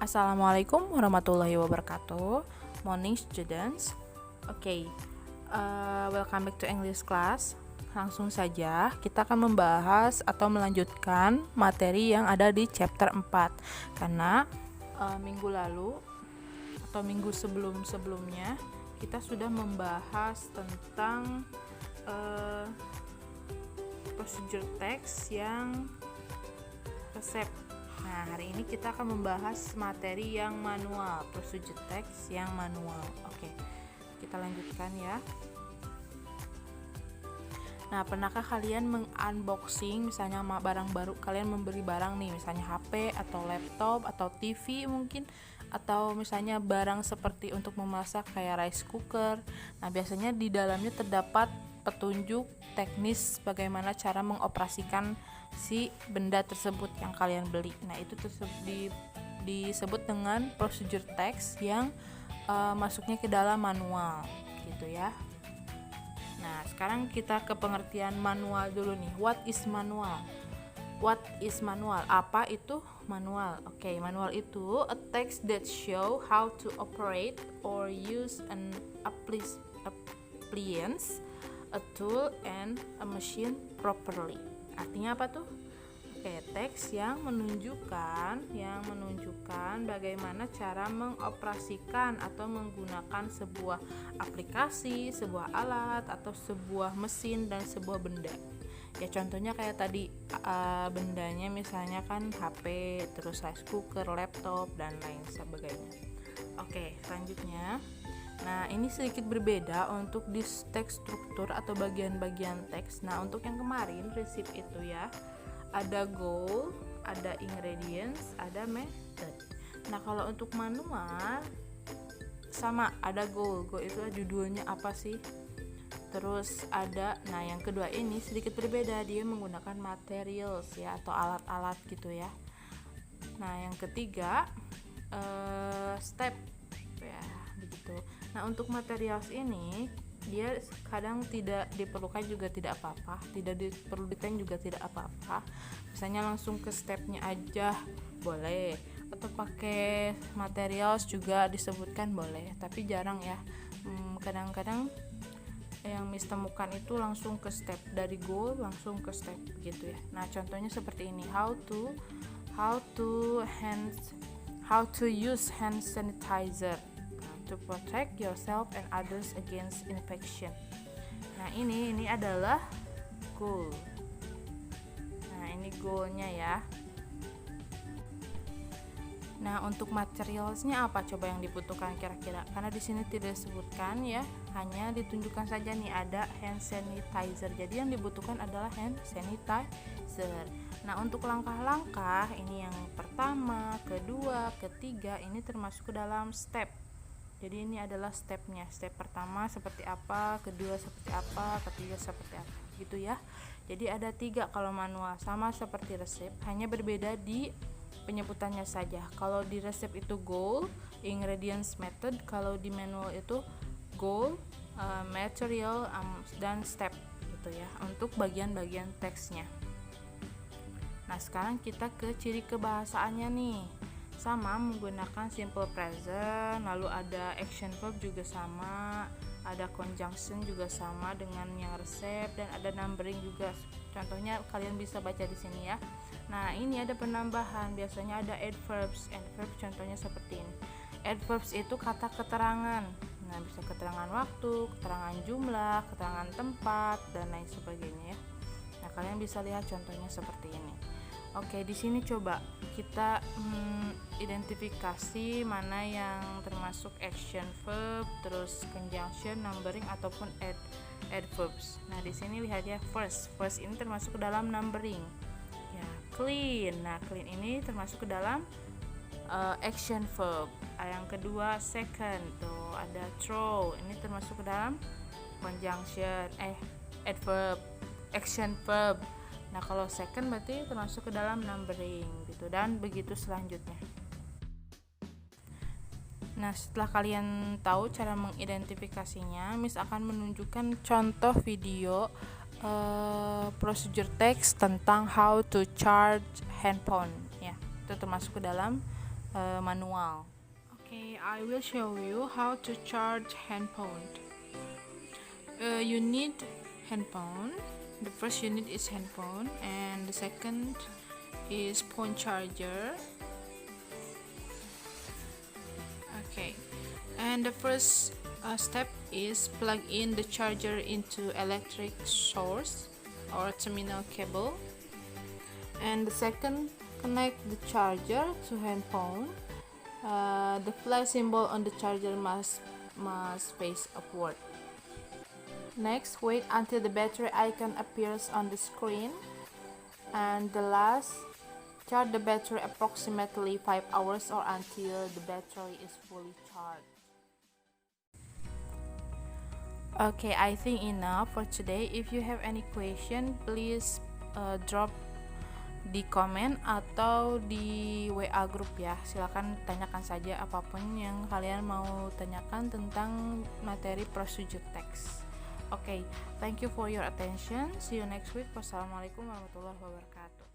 Assalamualaikum warahmatullahi wabarakatuh. Morning students. Welcome back to English class. Langsung saja kita akan membahas atau melanjutkan materi yang ada di chapter 4. Karena minggu lalu atau minggu sebelumnya kita sudah membahas tentang procedure text yang resep. Nah, hari ini kita akan membahas materi yang manual, procedure text yang manual. Oke, kita lanjutkan ya. Nah, pernahkah kalian meng-unboxing misalnya barang baru, kalian membeli barang nih, misalnya HP atau laptop atau TV mungkin, atau misalnya barang seperti untuk memasak kayak rice cooker. Nah, biasanya di dalamnya terdapat petunjuk teknis bagaimana cara mengoperasikan si benda tersebut yang kalian beli. Nah, itu disebut dengan procedure text yang masuknya ke dalam manual gitu ya. Nah, sekarang kita ke pengertian manual dulu nih. What is manual? What is manual? Apa itu manual? Oke, manual itu a text that show how to operate or use an appliance, a tool and a machine properly. Artinya apa tuh? Oke, teks yang menunjukkan bagaimana cara mengoperasikan atau menggunakan sebuah aplikasi, sebuah alat atau sebuah mesin dan sebuah benda. Ya, contohnya kayak tadi bendanya misalnya kan HP, terus rice cooker, laptop dan lain sebagainya. Oke, selanjutnya. Nah, ini sedikit berbeda untuk di teks struktur atau bagian-bagian teks. Nah, untuk yang kemarin resep itu ya, ada goal, ada ingredients, ada method. Nah, kalau untuk manual sama, ada goal. Goal itu judulnya apa sih? Terus ada, nah yang kedua ini sedikit berbeda, dia menggunakan materials ya atau alat-alat gitu ya. Nah, yang ketiga step ya begitu. Nah, untuk materials ini dia kadang tidak diperlukan juga tidak apa-apa, tidak diperlukan juga tidak apa-apa. Misalnya langsung ke stepnya aja boleh, atau pakai materials juga disebutkan boleh, tapi jarang ya. Kadang-kadang yang Miss temukan itu langsung ke step, dari goal langsung ke step gitu ya. Nah, contohnya seperti ini, how to use hand sanitizer to protect yourself and others against infection. Nah, ini adalah goal. Nah, ini goalnya ya. Nah, untuk materialsnya apa coba yang dibutuhkan kira-kira? Karena di sini tidak disebutkan ya, hanya ditunjukkan saja nih ada hand sanitizer. Jadi yang dibutuhkan adalah hand sanitizer. Nah, untuk langkah-langkah ini yang pertama, kedua, ketiga ini termasuk ke dalam step. Jadi ini adalah stepnya. Step pertama seperti apa, kedua seperti apa, ketiga seperti apa gitu ya. Jadi ada 3 kalau manual, sama seperti resep, hanya berbeda di penyebutannya saja. Kalau di resep itu goal, ingredients, method. Kalau di manual itu goal, material, dan step gitu ya, untuk bagian-bagian teksnya. Nah, sekarang kita ke ciri kebahasaannya nih. Sama, menggunakan simple present, lalu ada action verb juga sama, ada conjunction juga sama dengan yang resep, dan ada numbering juga. Contohnya kalian bisa baca di sini ya. Nah, ini ada penambahan, biasanya ada adverbs. Adverbs contohnya seperti ini. Adverbs itu kata keterangan. Nah, bisa keterangan waktu, keterangan jumlah, keterangan tempat, dan lain sebagainya ya. Nah, kalian bisa lihat contohnya seperti ini. Oke, di sini coba kita identifikasi mana yang termasuk action verb, terus conjunction, numbering ataupun adverbs. Nah, di sini lihat ya, first ini termasuk ke dalam numbering. Ya, clean. Nah, clean ini termasuk ke dalam action verb. Yang kedua second, tuh ada throw. Ini termasuk ke dalam conjunction, adverb, action verb. Nah, kalau second berarti termasuk ke dalam numbering gitu, dan begitu selanjutnya. Nah, setelah kalian tahu cara mengidentifikasinya, Miss akan menunjukkan contoh video procedure text tentang how to charge handphone ya. Itu termasuk ke dalam manual. Okay, I will show you how to charge handphone. You need handphone. The first unit is handphone, and the second is phone charger. Okay, and the first step is plug in the charger into electric source or terminal cable, and the second, connect the charger to handphone. The flash symbol on the charger must face upward. Next, wait until the battery icon appears on the screen, and the last, charge the battery approximately 5 hours or until the battery is fully charged. Okay, I think enough for today. If you have any question, please drop di komen atau di WA group ya. Silakan tanyakan saja apapun yang kalian mau tanyakan tentang materi procedure text. Okay, thank you for your attention. See you next week. Wassalamualaikum warahmatullahi wabarakatuh.